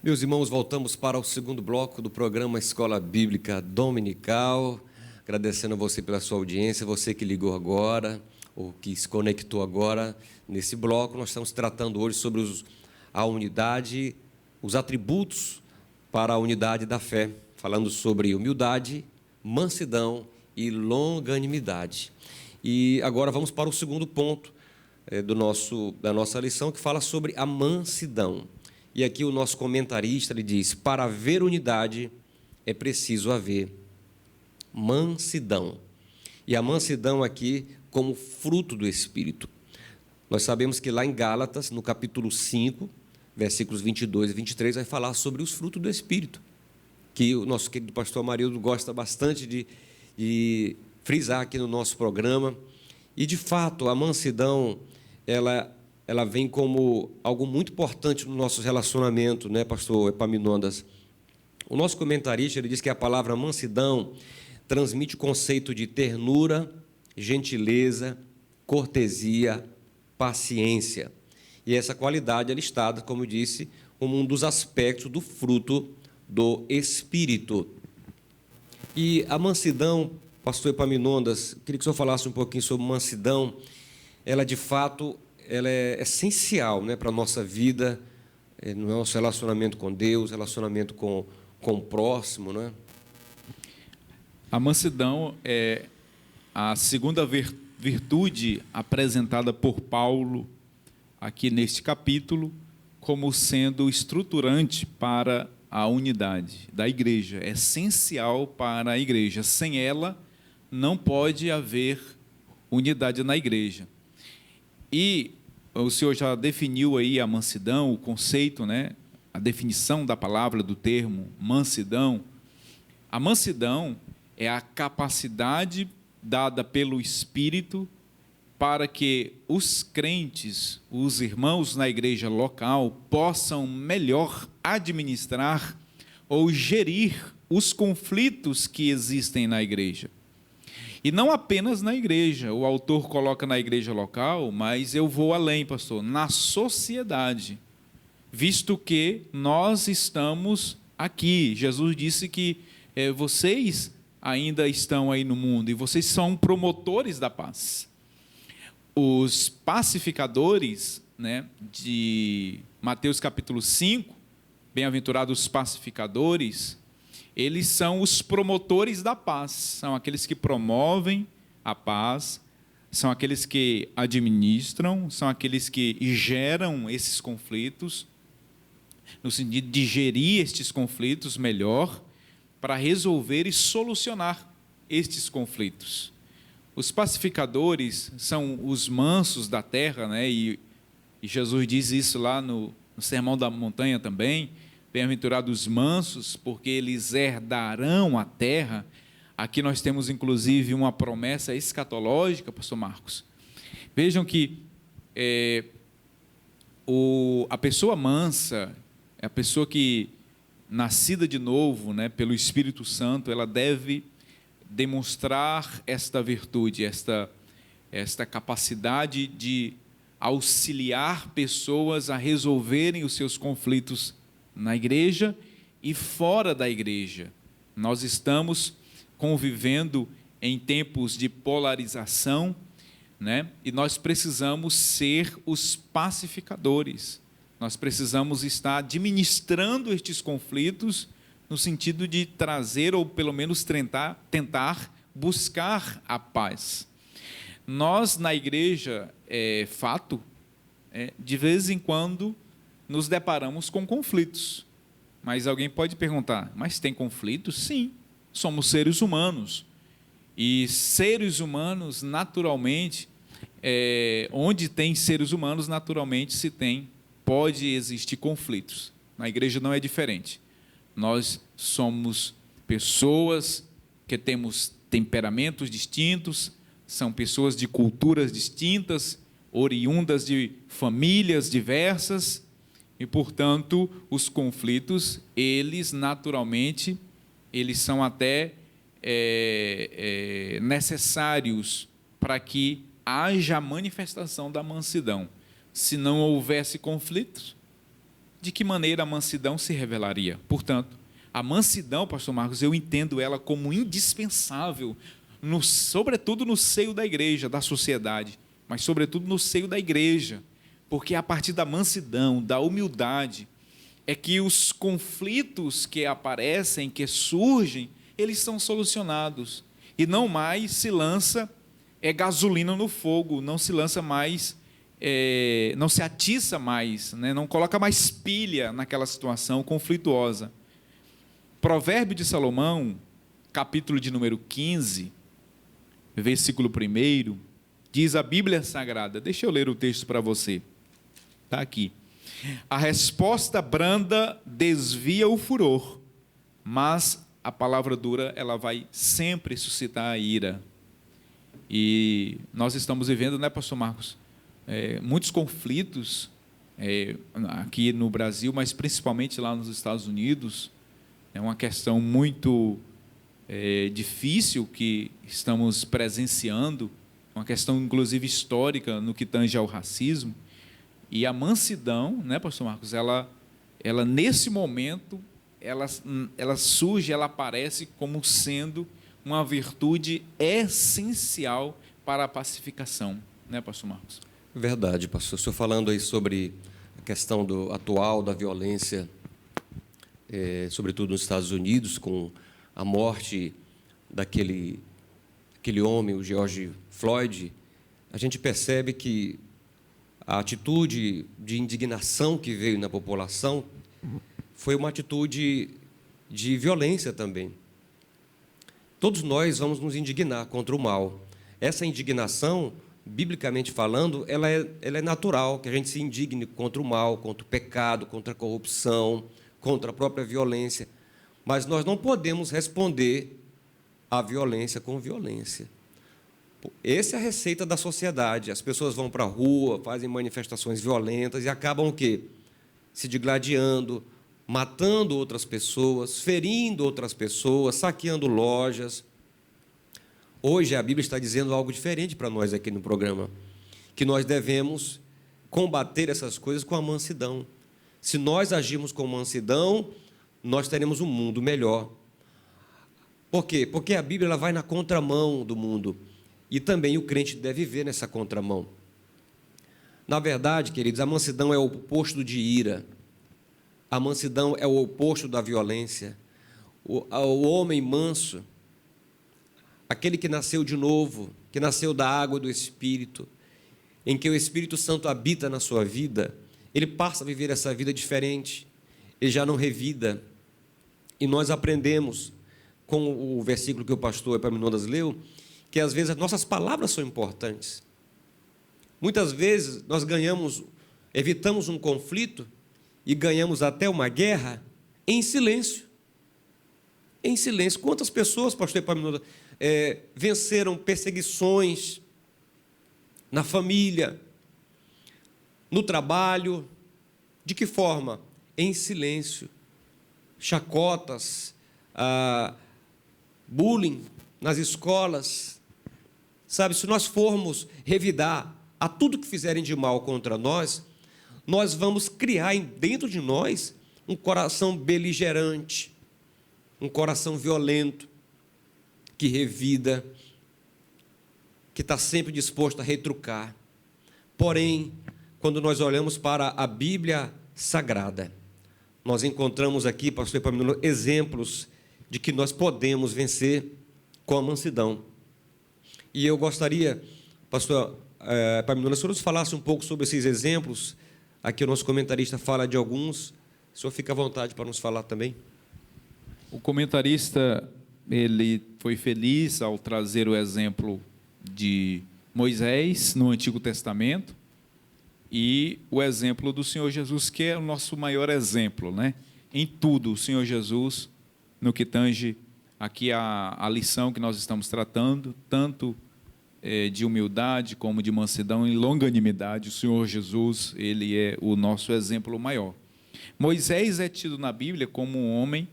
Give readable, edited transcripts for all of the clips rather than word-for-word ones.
Meus irmãos, voltamos para o segundo bloco do programa Escola Bíblica Dominical. Agradecendo a você pela sua audiência, você que ligou agora, ou que se conectou agora nesse bloco. Nós estamos tratando hoje sobre a unidade, os atributos para a unidade da fé, falando sobre humildade, mansidão e longanimidade. E agora vamos para o segundo ponto da nossa lição, que fala sobre a mansidão. E aqui o nosso comentarista ele diz: para haver unidade é preciso haver mansidão. E a mansidão aqui como fruto do Espírito. Nós sabemos que lá em Gálatas, no capítulo 5, versículos 22 e 23, vai falar sobre os frutos do Espírito, que o nosso querido pastor Amarildo gosta bastante de frisar aqui no nosso programa. E, de fato, a mansidão, ela vem como algo muito importante no nosso relacionamento, né, pastor Epaminondas? O nosso comentarista ele diz que a palavra mansidão transmite o conceito de ternura, gentileza, cortesia, paciência. E essa qualidade é listada, como eu disse, como um dos aspectos do fruto do Espírito. E a mansidão, pastor Epaminondas, queria que o senhor falasse um pouquinho sobre mansidão. Ela, de fato, ela é essencial, né, para a nossa vida, no nosso relacionamento com Deus, relacionamento com o próximo, né? A mansidão é a segunda virtude apresentada por Paulo aqui neste capítulo como sendo estruturante para a unidade da igreja, é essencial para a igreja. Sem ela, não pode haver unidade na igreja. E o senhor já definiu aí a mansidão, o conceito, né? A definição da palavra, do termo mansidão. A mansidão é a capacidade dada pelo Espírito para que os crentes, os irmãos na igreja local, possam melhor administrar ou gerir os conflitos que existem na igreja. E não apenas na igreja, o autor coloca na igreja local, mas eu vou além, pastor, na sociedade, visto que nós estamos aqui. Jesus disse que vocês ainda estão aí no mundo e vocês são promotores da paz. Os pacificadores, né, de Mateus capítulo 5, bem-aventurados pacificadores, eles são os promotores da paz, são aqueles que promovem a paz, são aqueles que administram, são aqueles que geram esses conflitos, no sentido de gerir estes conflitos melhor, para resolver e solucionar estes conflitos. Os pacificadores são os mansos da terra, né? E Jesus diz isso lá no Sermão da Montanha também: bem-aventurados os mansos, porque eles herdarão a terra. Aqui nós temos, inclusive, uma promessa escatológica, pastor Marcos. Vejam que a pessoa mansa, é a pessoa que, nascida de novo, né, pelo Espírito Santo, ela deve demonstrar esta virtude, esta capacidade de auxiliar pessoas a resolverem os seus conflitos na igreja e fora da igreja. Nós estamos convivendo em tempos de polarização, né? E nós precisamos ser os pacificadores. Nós precisamos estar administrando estes conflitos no sentido de trazer, ou pelo menos tentar buscar a paz. Nós, na igreja, de vez em quando, nos deparamos com conflitos. Mas alguém pode perguntar: mas tem conflitos? Sim, somos seres humanos. E seres humanos, naturalmente, onde tem seres humanos, naturalmente pode existir conflitos. Na igreja não é diferente. Nós somos pessoas que temos temperamentos distintos, são pessoas de culturas distintas, oriundas de famílias diversas, e, portanto, os conflitos, eles, naturalmente, eles são até necessários para que haja a manifestação da mansidão. Se não houvesse conflitos, de que maneira a mansidão se revelaria. Portanto, a mansidão, pastor Marcos, eu entendo ela como indispensável, sobretudo no seio da igreja, da sociedade, mas sobretudo no seio da igreja, porque é a partir da mansidão, da humildade, é que os conflitos que aparecem, que surgem, eles são solucionados. E não mais se lança gasolina no fogo, não se lança mais, não se atiça mais, né? Não coloca mais pilha naquela situação conflituosa. Provérbio de Salomão, capítulo de número 15, versículo 1, diz a Bíblia Sagrada, deixa eu ler o texto para você, está aqui. A resposta branda desvia o furor, mas a palavra dura, ela vai sempre suscitar a ira. E nós estamos vivendo, né, pastor Marcos, muitos conflitos aqui no Brasil, mas principalmente lá nos Estados Unidos. É uma questão muito difícil que estamos presenciando, uma questão inclusive histórica no que tange ao racismo. E a mansidão, né, pastor Marcos, ela nesse momento, ela surge, ela aparece como sendo uma virtude essencial para a pacificação, né, pastor Marcos? Verdade, pastor. O senhor falando aí sobre a questão atual da violência, sobretudo nos Estados Unidos, com a morte daquele homem, o George Floyd, a gente percebe que a atitude de indignação que veio na população foi uma atitude de violência também. Todos nós vamos nos indignar contra o mal. Essa indignação, biblicamente falando, ela é natural, que a gente se indigne contra o mal, contra o pecado, contra a corrupção, contra a própria violência. Mas nós não podemos responder à violência com violência. Essa é a receita da sociedade. As pessoas vão para a rua, fazem manifestações violentas e acabam o quê? Se digladiando, matando outras pessoas, ferindo outras pessoas, saqueando lojas. Hoje a Bíblia está dizendo algo diferente para nós aqui no programa, que nós devemos combater essas coisas com a mansidão. Se nós agirmos com mansidão, nós teremos um mundo melhor. Por quê? Porque a Bíblia ela vai na contramão do mundo. E também o crente deve viver nessa contramão. Na verdade, queridos, a mansidão é o oposto de ira. A mansidão é o oposto da violência. O homem manso, aquele que nasceu de novo, que nasceu da água e do Espírito, em que o Espírito Santo habita na sua vida, ele passa a viver essa vida diferente. Ele já não revida. E nós aprendemos, com o versículo que o pastor Epaminondas leu, que às vezes as nossas palavras são importantes. Muitas vezes nós evitamos um conflito e ganhamos até uma guerra em silêncio. Em silêncio. Quantas pessoas, pastor Epaminondas, venceram perseguições na família, no trabalho? De que forma? Em silêncio. Chacotas, bullying nas escolas. Sabe, se nós formos revidar a tudo que fizerem de mal contra nós, nós vamos criar dentro de nós um coração beligerante, um coração violento, que revida, que está sempre disposto a retrucar. Porém, quando nós olhamos para a Bíblia Sagrada, nós encontramos aqui, pastor Epaminondas, exemplos de que nós podemos vencer com a mansidão. E eu gostaria, pastor Epaminondas, se o senhor nos falasse um pouco sobre esses exemplos. Aqui o nosso comentarista fala de alguns. O senhor fica à vontade para nos falar também. O comentarista, ele foi feliz ao trazer o exemplo de Moisés no Antigo Testamento e o exemplo do Senhor Jesus, que é o nosso maior exemplo, né? Em tudo, o Senhor Jesus, no que tange aqui a lição que nós estamos tratando, tanto de humildade como de mansidão e longanimidade, o Senhor Jesus, ele é o nosso exemplo maior. Moisés é tido na Bíblia como um homem,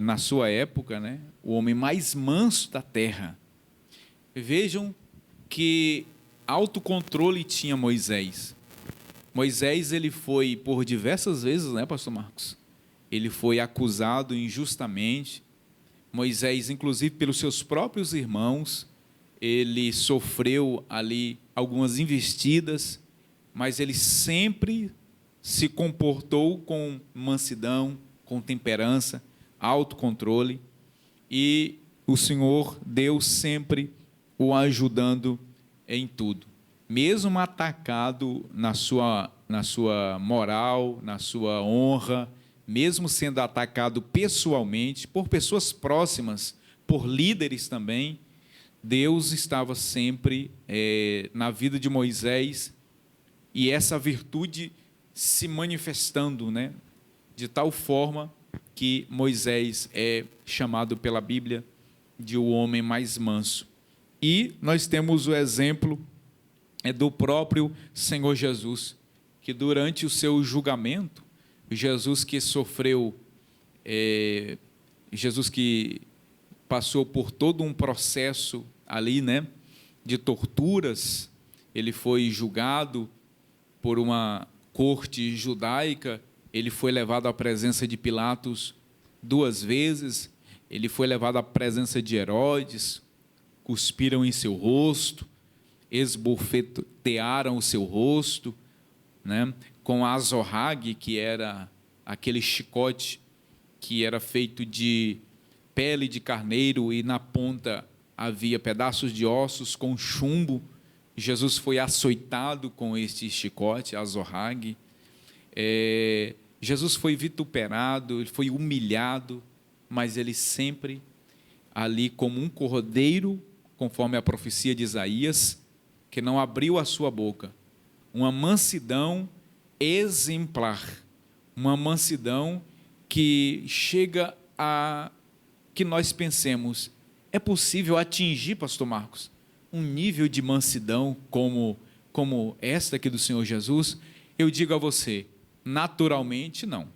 na sua época, né, o homem mais manso da terra. Vejam que autocontrole tinha Moisés. Moisés, ele foi por diversas vezes, né, pastor Marcos? Ele foi acusado injustamente. Moisés, inclusive pelos seus próprios irmãos, ele sofreu ali algumas investidas, mas ele sempre se comportou com mansidão, com temperança, autocontrole, e o Senhor, Deus, sempre o ajudando em tudo. Mesmo atacado na sua moral, na sua honra, mesmo sendo atacado pessoalmente, por pessoas próximas, por líderes também, Deus estava sempre na vida de Moisés, e essa virtude se manifestando, né, de tal forma que Moisés é chamado pela Bíblia de o homem mais manso. E nós temos o exemplo do próprio Senhor Jesus, que durante o seu julgamento, Jesus que sofreu, Jesus que passou por todo um processo ali, né, de torturas, ele foi julgado por uma corte judaica, ele foi levado à presença de Pilatos 2 vezes, ele foi levado à presença de Herodes, cuspiram em seu rosto, esbofetearam o seu rosto, né, com a azorrague, que era aquele chicote que era feito de pele de carneiro e na ponta havia pedaços de ossos com chumbo. Jesus foi açoitado com este chicote, azorrague. Jesus foi vituperado, ele foi humilhado, mas ele sempre ali como um cordeiro, conforme a profecia de Isaías, que não abriu a sua boca. Uma mansidão exemplar, uma mansidão que chega a que nós pensemos, é possível atingir, pastor Marcos, um nível de mansidão como esta aqui do Senhor Jesus? Eu digo a você, naturalmente não,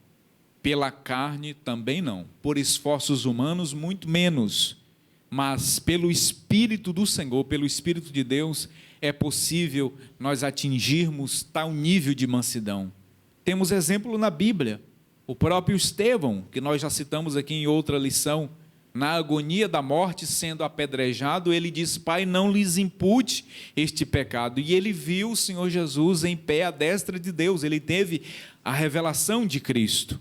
pela carne também não, por esforços humanos muito menos, mas pelo Espírito do Senhor, pelo Espírito de Deus, é possível nós atingirmos tal nível de mansidão. Temos exemplo na Bíblia, o próprio Estevão, que nós já citamos aqui em outra lição, na agonia da morte, sendo apedrejado, ele diz: Pai, não lhes impute este pecado. E ele viu o Senhor Jesus em pé à destra de Deus, ele teve a revelação de Cristo.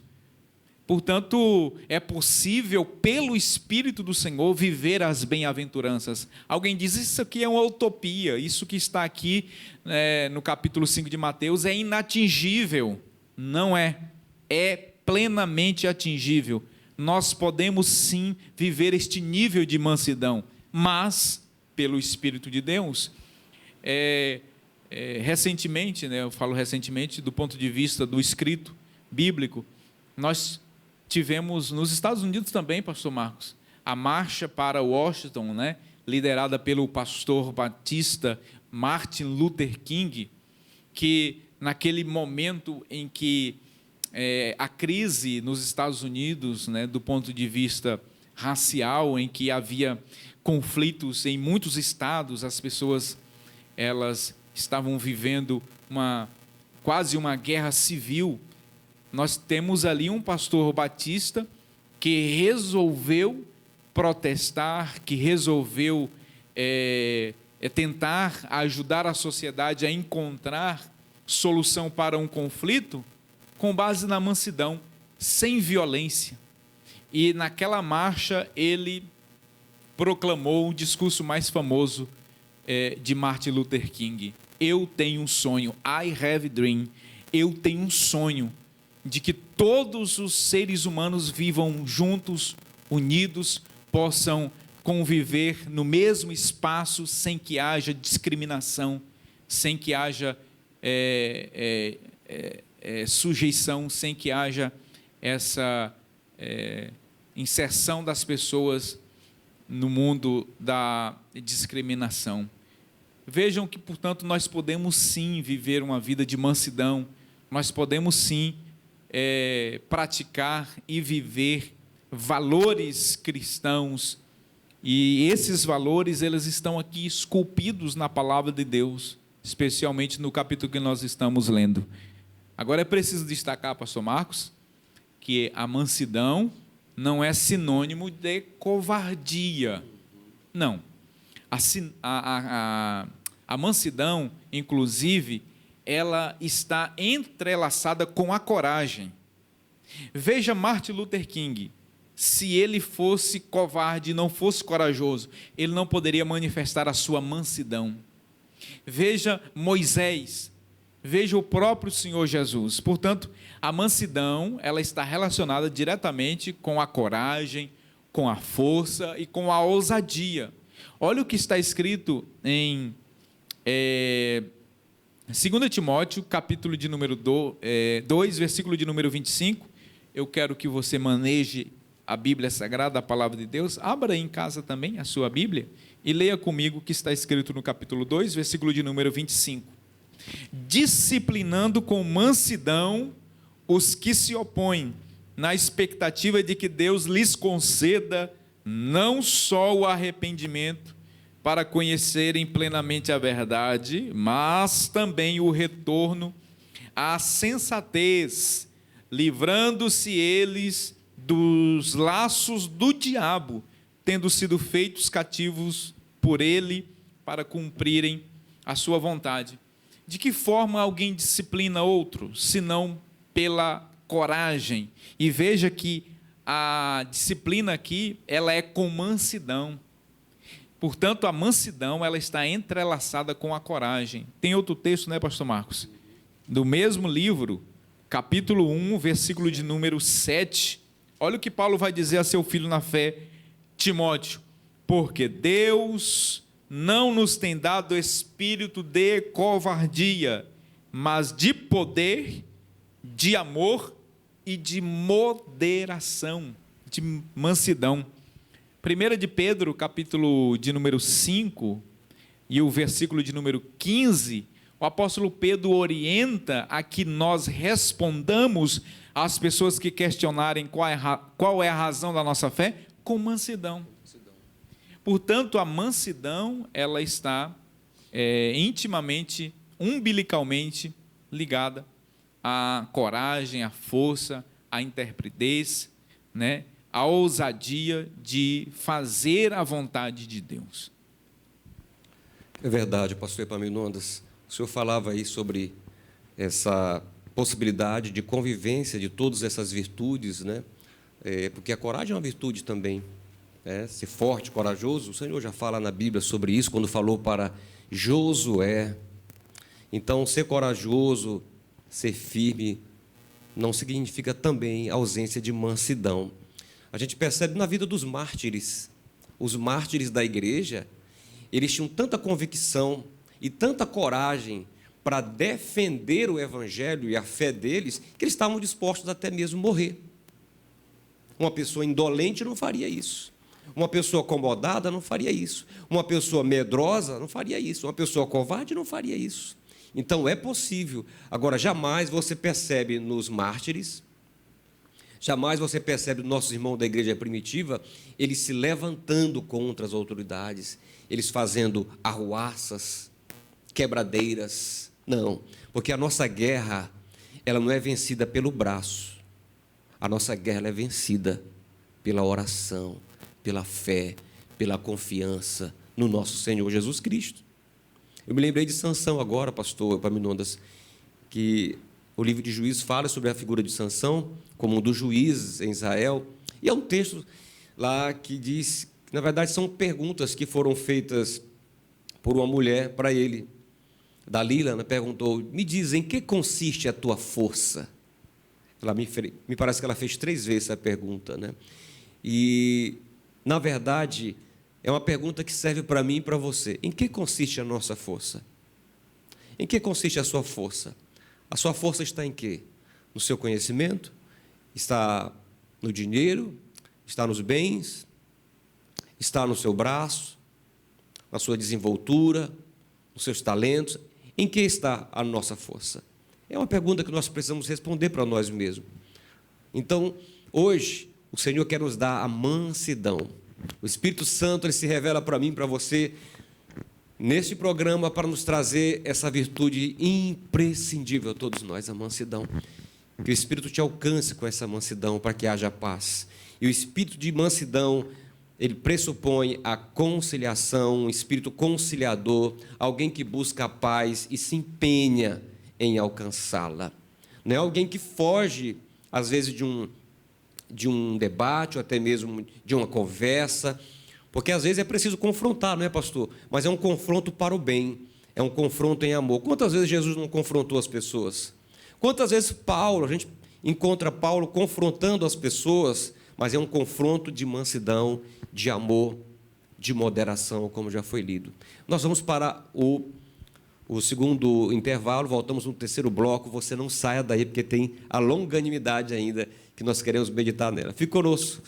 Portanto, é possível, pelo Espírito do Senhor, viver as bem-aventuranças. Alguém diz, isso aqui é uma utopia, isso que está aqui no capítulo 5 de Mateus é inatingível. Não é, é plenamente atingível. Nós podemos sim viver este nível de mansidão, mas, pelo Espírito de Deus, recentemente, eu falo recentemente do ponto de vista do escrito bíblico, nós tivemos nos Estados Unidos também, pastor Marcos, a marcha para Washington, liderada pelo pastor batista Martin Luther King, que naquele momento em que a crise nos Estados Unidos, do ponto de vista racial, em que havia conflitos em muitos estados, as pessoas elas estavam vivendo quase uma guerra civil. Nós temos ali um pastor batista que resolveu protestar, que resolveu tentar ajudar a sociedade a encontrar solução para um conflito com base na mansidão, sem violência. E naquela marcha ele proclamou o discurso mais famoso de Martin Luther King: eu tenho um sonho, I have a dream, eu tenho um sonho de que todos os seres humanos vivam juntos, unidos, possam conviver no mesmo espaço sem que haja discriminação, sem que haja sujeição, sem que haja essa inserção das pessoas no mundo da discriminação. Vejam que, portanto, nós podemos sim viver uma vida de mansidão, nós podemos sim praticar e viver valores cristãos, e esses valores eles estão aqui esculpidos na palavra de Deus. especialmente no capítulo que nós estamos lendo. Agora é preciso destacar, pastor Marcos, que a mansidão não é sinônimo de covardia. Não. A mansidão, inclusive, ela está entrelaçada com a coragem. Veja Martin Luther King. Se ele fosse covarde e não fosse corajoso, ele não poderia manifestar a sua mansidão. Veja Moisés. Veja o próprio Senhor Jesus. Portanto, a mansidão, ela está relacionada diretamente com a coragem, com a força e com a ousadia. Olha o que está escrito em 2 Timóteo, capítulo de número 2, versículo de número 25. Eu quero que você maneje a Bíblia Sagrada, a Palavra de Deus. Abra aí em casa também a sua Bíblia e leia comigo o que está escrito no capítulo 2, versículo de número 25. Disciplinando com mansidão os que se opõem, na expectativa de que Deus lhes conceda não só o arrependimento para conhecerem plenamente a verdade, mas também o retorno à sensatez, livrando-se eles dos laços do diabo, tendo sido feitos cativos por ele para cumprirem a sua vontade. De que forma alguém disciplina outro, senão pela coragem? E veja que a disciplina aqui, ela é com mansidão. Portanto, a mansidão, ela está entrelaçada com a coragem. Tem outro texto, né, pastor Marcos? Do mesmo livro, capítulo 1, versículo de número 7. Olha o que Paulo vai dizer a seu filho na fé, Timóteo. Porque Deus não nos tem dado espírito de covardia, mas de poder, de amor e de moderação, de mansidão. 1 de Pedro, capítulo de número 5, e o versículo de número 15, o apóstolo Pedro orienta a que nós respondamos às pessoas que questionarem qual é a razão da nossa fé, com mansidão. Portanto, a mansidão, ela está intimamente, umbilicalmente ligada à coragem, à força, à intrepidez, né? A ousadia de fazer a vontade de Deus. É verdade, pastor Epaminondas. O senhor falava aí sobre essa possibilidade de convivência de todas essas virtudes, né? Porque a coragem é uma virtude também. Ser forte, corajoso, o Senhor já fala na Bíblia sobre isso, quando falou para Josué. Então, ser corajoso, ser firme, não significa também ausência de mansidão. A gente percebe na vida dos mártires. Os mártires da igreja, eles tinham tanta convicção e tanta coragem para defender o evangelho e a fé deles, que eles estavam dispostos até mesmo a morrer. Uma pessoa indolente não faria isso. Uma pessoa acomodada não faria isso. Uma pessoa medrosa não faria isso. Uma pessoa covarde não faria isso. Então, é possível. Agora, jamais você percebe nos mártires, jamais você percebe nos nossos irmãos da igreja primitiva, eles se levantando contra as autoridades, eles fazendo arruaças, quebradeiras. Não, porque a nossa guerra, ela não é vencida pelo braço. A nossa guerra ela é vencida pela oração, pela fé, pela confiança no nosso Senhor Jesus Cristo. Eu me lembrei de Sansão agora, pastor Epaminondas, que o livro de Juízes fala sobre a figura de Sansão como um dos juízes em Israel. E é um texto lá que diz, que, na verdade, são perguntas que foram feitas por uma mulher para ele. Dalila perguntou, me diz, em que consiste a tua força? Ela me parece que ela fez 3 vezes essa pergunta, né? E, na verdade, é uma pergunta que serve para mim e para você. Em que consiste a nossa força? Em que consiste a sua força? A sua força está em quê? No seu conhecimento? Está no dinheiro? Está nos bens? Está no seu braço? Na sua desenvoltura? Nos seus talentos? Em que está a nossa força? É uma pergunta que nós precisamos responder para nós mesmos. Então, hoje, o Senhor quer nos dar a mansidão. O Espírito Santo ele se revela para mim, para você, neste programa para nos trazer essa virtude imprescindível a todos nós, a mansidão. Que o Espírito te alcance com essa mansidão para que haja paz. E o espírito de mansidão, ele pressupõe a conciliação, um espírito conciliador, alguém que busca a paz e se empenha em alcançá-la. Não é alguém que foge, às vezes, de um debate, ou até mesmo de uma conversa, porque às vezes é preciso confrontar, não é, pastor? Mas é um confronto para o bem, é um confronto em amor. Quantas vezes Jesus não confrontou as pessoas? Quantas vezes a gente encontra Paulo confrontando as pessoas, mas é um confronto de mansidão, de amor, de moderação, como já foi lido. Nós vamos para o segundo intervalo, voltamos no terceiro bloco. Você não saia daí, porque tem a longanimidade ainda, que nós queremos meditar nela. Fique conosco.